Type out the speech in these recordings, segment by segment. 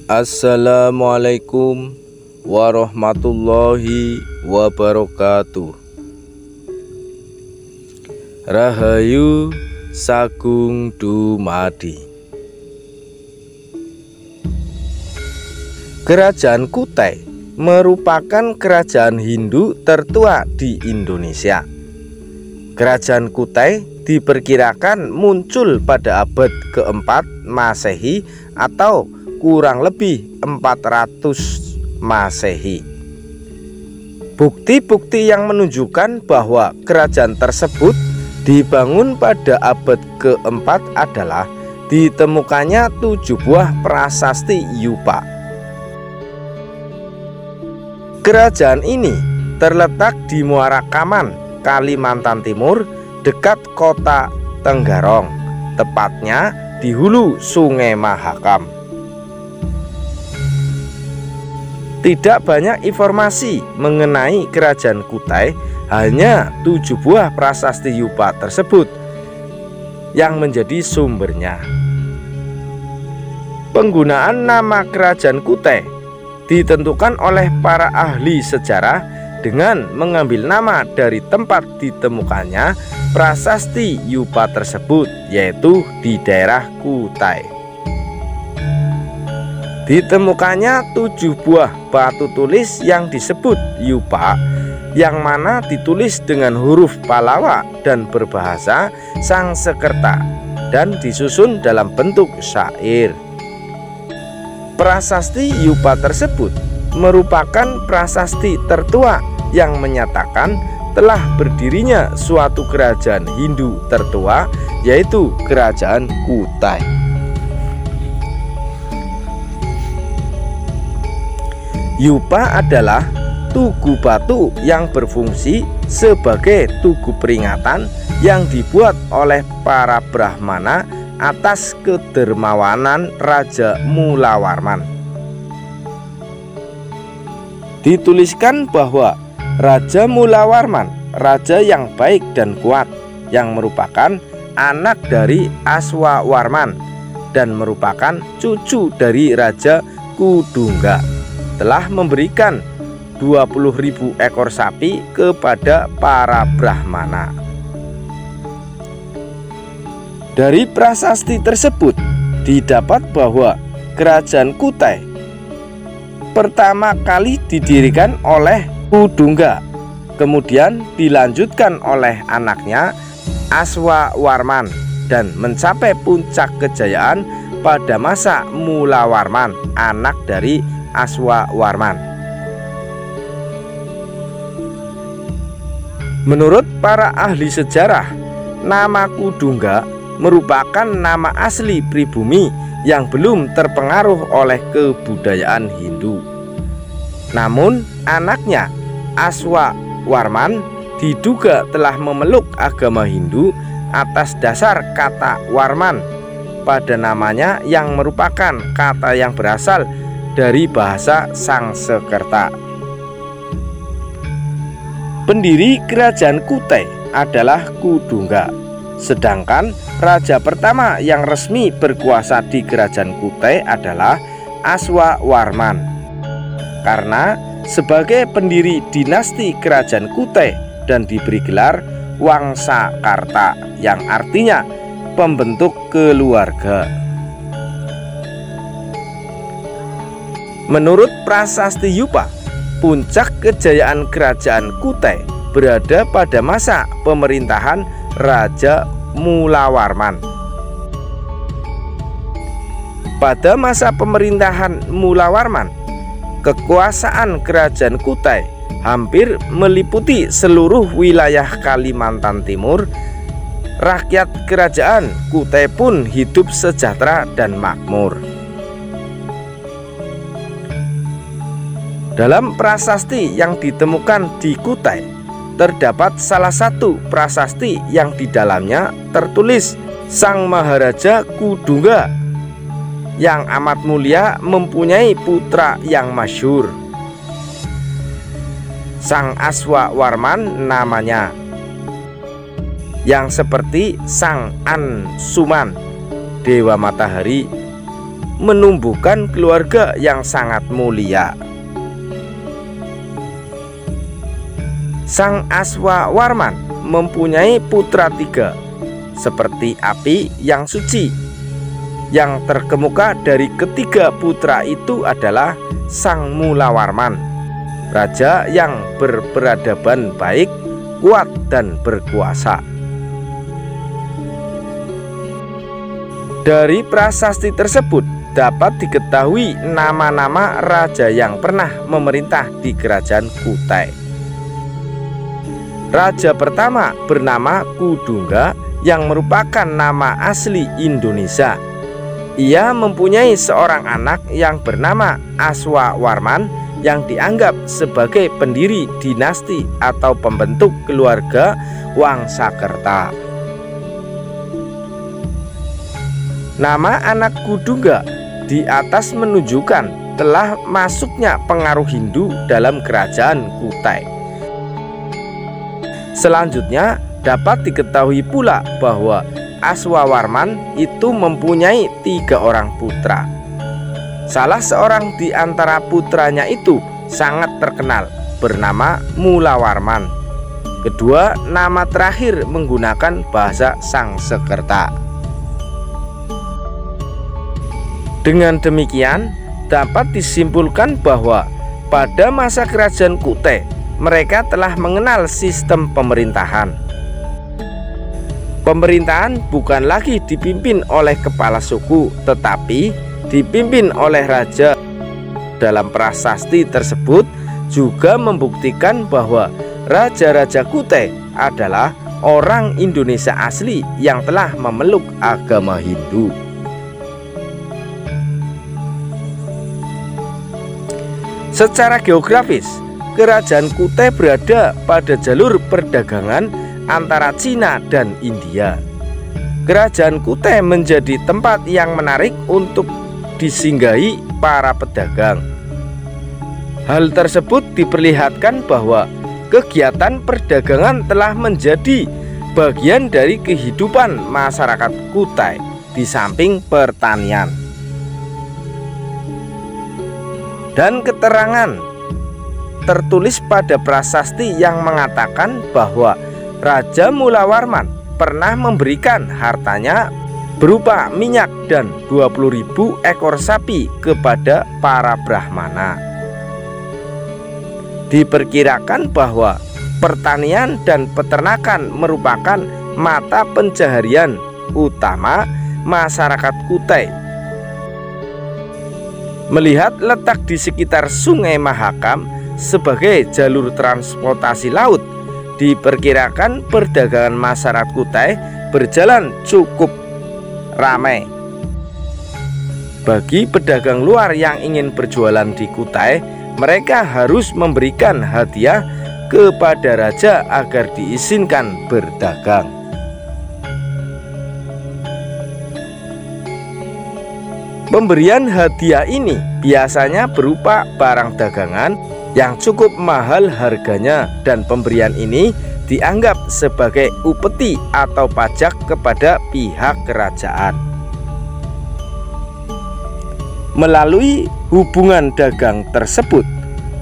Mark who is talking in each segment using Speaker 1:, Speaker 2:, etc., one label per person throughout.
Speaker 1: Assalamualaikum warahmatullahi wabarakatuh. Rahayu sagung dumadi. Kerajaan Kutai merupakan kerajaan Hindu tertua di Indonesia. Kerajaan Kutai diperkirakan muncul pada abad keempat Masehi atau kurang lebih 400 Masehi. Bukti-bukti yang menunjukkan bahwa kerajaan tersebut dibangun pada abad keempat adalah ditemukannya 7 buah prasasti Yupa. Kerajaan ini terletak di Muara Kaman, Kalimantan Timur, dekat kota Tenggarong, tepatnya di hulu Sungai Mahakam. Tidak banyak informasi mengenai kerajaan Kutai, hanya 7 buah prasasti Yupa tersebut yang menjadi sumbernya. Penggunaan nama kerajaan Kutai ditentukan oleh para ahli sejarah dengan mengambil nama dari tempat ditemukannya prasasti Yupa tersebut, yaitu di daerah Kutai. Ditemukannya 7 buah batu tulis yang disebut Yupa, yang mana ditulis dengan huruf Palawa dan berbahasa Sangsekerta dan disusun dalam bentuk syair. Prasasti Yupa tersebut merupakan prasasti tertua yang menyatakan telah berdirinya suatu kerajaan Hindu tertua, yaitu Kerajaan Kutai. Yupa adalah tugu batu yang berfungsi sebagai tugu peringatan yang dibuat oleh para Brahmana atas kedermawanan Raja Mulawarman. Dituliskan bahwa Raja Mulawarman, raja yang baik dan kuat, yang merupakan anak dari Aswawarman dan merupakan cucu dari Raja Kudungga, telah memberikan 20.000 ekor sapi kepada para Brahmana. Dari prasasti tersebut didapat bahwa kerajaan Kutai pertama kali didirikan oleh Kudungga, kemudian dilanjutkan oleh anaknya Aswawarman dan mencapai puncak kejayaan pada masa Mulawarman, anak dari Aswawarman. Menurut para ahli sejarah, nama Kudungga merupakan nama asli pribumi yang belum terpengaruh oleh kebudayaan Hindu. Namun anaknya Aswawarman diduga telah memeluk agama Hindu atas dasar kata Warman pada namanya yang merupakan kata yang berasal dari bahasa Sangsekerta. Pendiri kerajaan Kutai adalah Kudungga, sedangkan raja pertama yang resmi berkuasa di kerajaan Kutai adalah Aswawarman. Karena sebagai pendiri dinasti kerajaan Kutai dan diberi gelar Wangsakarta yang artinya pembentuk keluarga. Menurut prasasti Yupa, puncak kejayaan kerajaan Kutai berada pada masa pemerintahan Raja Mulawarman. Pada masa pemerintahan Mulawarman, kekuasaan kerajaan Kutai hampir meliputi seluruh wilayah Kalimantan Timur. Rakyat kerajaan Kutai pun hidup sejahtera dan makmur. Dalam prasasti yang ditemukan di Kutai, terdapat salah satu prasasti yang di dalamnya tertulis Sang Maharaja Kudungga yang amat mulia mempunyai putra yang masyhur. Sang Aswawarman namanya, yang seperti Sang Ansuman, dewa matahari, menumbuhkan keluarga yang sangat mulia. Sang Aswawarman mempunyai putra 3 seperti api yang suci. Yang terkemuka dari ketiga putra itu adalah Sang Mulawarman, raja yang berperadaban baik, kuat dan berkuasa. Dari prasasti tersebut dapat diketahui nama-nama raja yang pernah memerintah di kerajaan Kutai. Raja pertama bernama Kudungga yang merupakan nama asli Indonesia. Ia mempunyai seorang anak yang bernama Aswawarman yang dianggap sebagai pendiri dinasti atau pembentuk keluarga Wangsakerta. Nama anak Kudungga di atas menunjukkan telah masuknya pengaruh Hindu dalam kerajaan Kutai. Selanjutnya dapat diketahui pula bahwa Aswawarman itu mempunyai 3 orang putra. Salah seorang di antara putranya itu sangat terkenal, bernama Mulawarman. Kedua nama terakhir menggunakan bahasa Sangsekerta. Dengan demikian dapat disimpulkan bahwa pada masa kerajaan Kutai mereka telah mengenal sistem pemerintahan. Pemerintahan bukan lagi dipimpin oleh kepala suku, tetapi dipimpin oleh raja. Dalam prasasti tersebut juga membuktikan bahwa raja-raja Kutai adalah orang Indonesia asli yang telah memeluk agama Hindu. Secara geografis, kerajaan Kutai berada pada jalur perdagangan antara Cina dan India. Kerajaan Kutai menjadi tempat yang menarik untuk disinggahi para pedagang. Hal tersebut diperlihatkan bahwa kegiatan perdagangan telah menjadi bagian dari kehidupan masyarakat Kutai di samping pertanian. Dan keterangan tertulis pada prasasti yang mengatakan bahwa Raja Mulawarman pernah memberikan hartanya berupa minyak dan 20.000 ekor sapi kepada para Brahmana. Diperkirakan bahwa pertanian dan peternakan merupakan mata pencaharian utama masyarakat Kutai. Melihat letak di sekitar Sungai Mahakam sebagai jalur transportasi laut, diperkirakan perdagangan masyarakat Kutai berjalan cukup ramai. Bagi pedagang luar yang ingin berjualan di Kutai, mereka harus memberikan hadiah kepada raja agar diizinkan berdagang. Pemberian hadiah ini biasanya berupa barang dagangan yang cukup mahal harganya, dan pemberian ini dianggap sebagai upeti atau pajak kepada pihak kerajaan. Melalui hubungan dagang tersebut,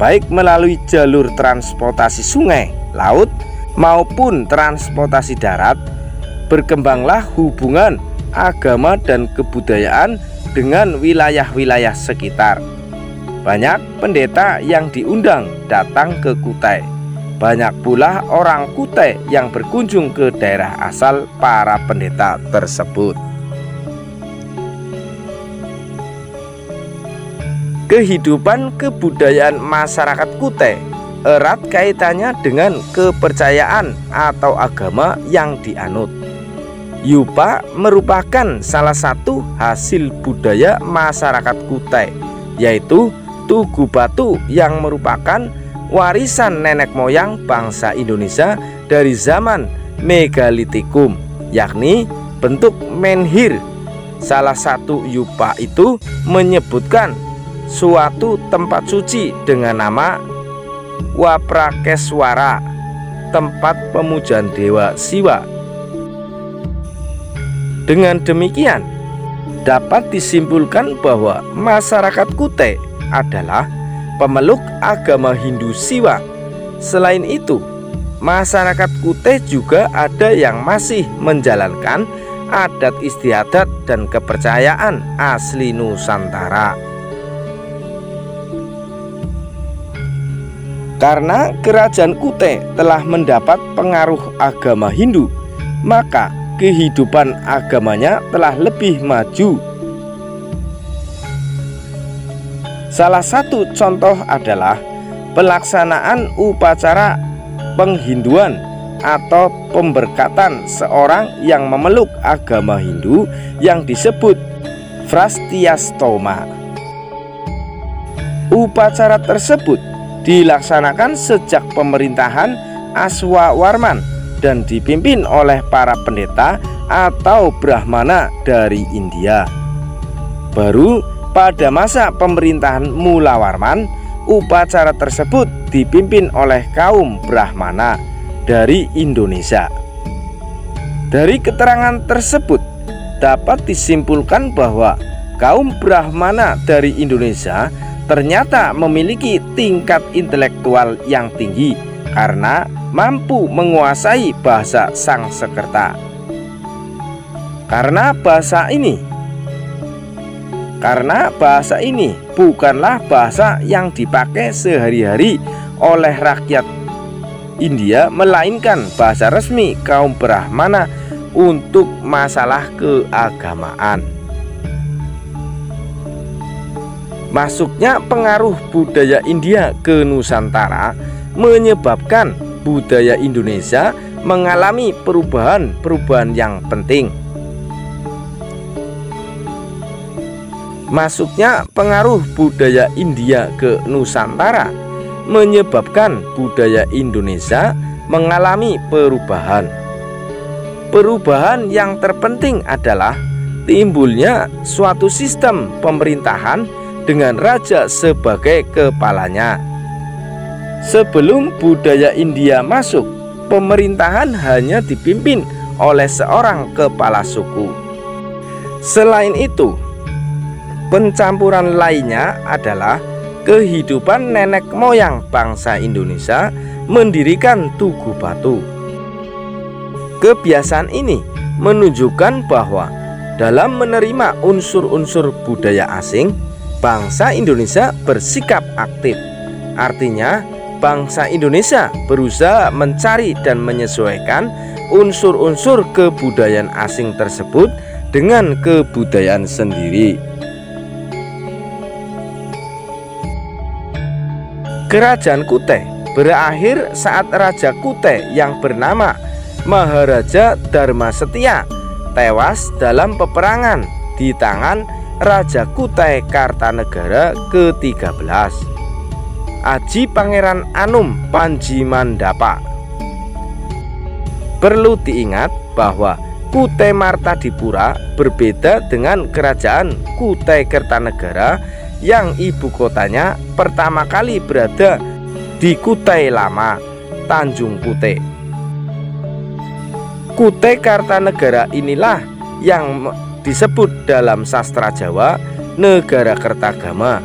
Speaker 1: baik melalui jalur transportasi sungai, laut, maupun transportasi darat, berkembanglah hubungan agama dan kebudayaan dengan wilayah-wilayah sekitar. Banyak pendeta yang diundang datang ke Kutai. Banyak pula orang Kutai yang berkunjung ke daerah asal para pendeta tersebut. Kehidupan kebudayaan masyarakat Kutai erat kaitannya dengan kepercayaan atau agama yang dianut. Yupa merupakan salah satu hasil budaya masyarakat Kutai, yaitu tugu batu yang merupakan warisan nenek moyang bangsa Indonesia dari zaman Megalitikum, yakni bentuk menhir. Salah satu yupa itu menyebutkan suatu tempat suci dengan nama Waprakeswara, tempat pemujaan dewa Siwa. Dengan demikian dapat disimpulkan bahwa masyarakat Kutai adalah pemeluk agama Hindu Siwa. Selain itu, masyarakat Kutai juga ada yang masih menjalankan adat istiadat dan kepercayaan asli Nusantara. Karena kerajaan Kutai telah mendapat pengaruh agama Hindu, maka kehidupan agamanya telah lebih maju. Salah satu contoh adalah pelaksanaan upacara penghinduan atau pemberkatan seorang yang memeluk agama Hindu yang disebut Prastiastoma. Upacara tersebut dilaksanakan sejak pemerintahan Aswawarman dan dipimpin oleh para pendeta atau Brahmana dari India. Baru pada masa pemerintahan Mulawarman, upacara tersebut dipimpin oleh kaum Brahmana dari Indonesia. Dari keterangan tersebut dapat disimpulkan bahwa kaum Brahmana dari Indonesia ternyata memiliki tingkat intelektual yang tinggi karena mampu menguasai bahasa Sanskerta. Karena bahasa ini bukanlah bahasa yang dipakai sehari-hari oleh rakyat India, melainkan bahasa resmi kaum Brahmana untuk masalah keagamaan. Masuknya pengaruh budaya India ke Nusantara menyebabkan budaya Indonesia mengalami perubahan yang penting. Masuknya pengaruh budaya India ke Nusantara menyebabkan budaya Indonesia mengalami perubahan. Perubahan yang terpenting adalah timbulnya suatu sistem pemerintahan dengan raja sebagai kepalanya. Sebelum budaya India masuk, pemerintahan hanya dipimpin oleh seorang kepala suku. Selain itu, pencampuran lainnya adalah kehidupan nenek moyang bangsa Indonesia mendirikan tugu batu. Kebiasaan ini menunjukkan bahwa dalam menerima unsur-unsur budaya asing, bangsa Indonesia bersikap aktif. Artinya, bangsa Indonesia berusaha mencari dan menyesuaikan unsur-unsur kebudayaan asing tersebut dengan kebudayaan sendiri. Kerajaan Kutai berakhir saat Raja Kutai yang bernama Maharaja Dharmasetia tewas dalam peperangan di tangan Raja Kutai Kartanegara ke-13, Aji Pangeran Anum Panjimandapa. Perlu diingat bahwa Kutai Martadipura berbeda dengan Kerajaan Kutai Kertanegara yang ibu kotanya pertama kali berada di Kutai Lama, Tanjung Kutai. Kutai Kartanegara inilah yang disebut dalam sastra Jawa negara Kertagama.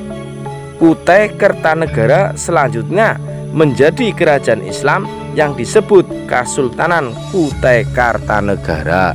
Speaker 1: Kutai Kertanegara selanjutnya menjadi kerajaan Islam yang disebut Kesultanan Kutai Kartanegara.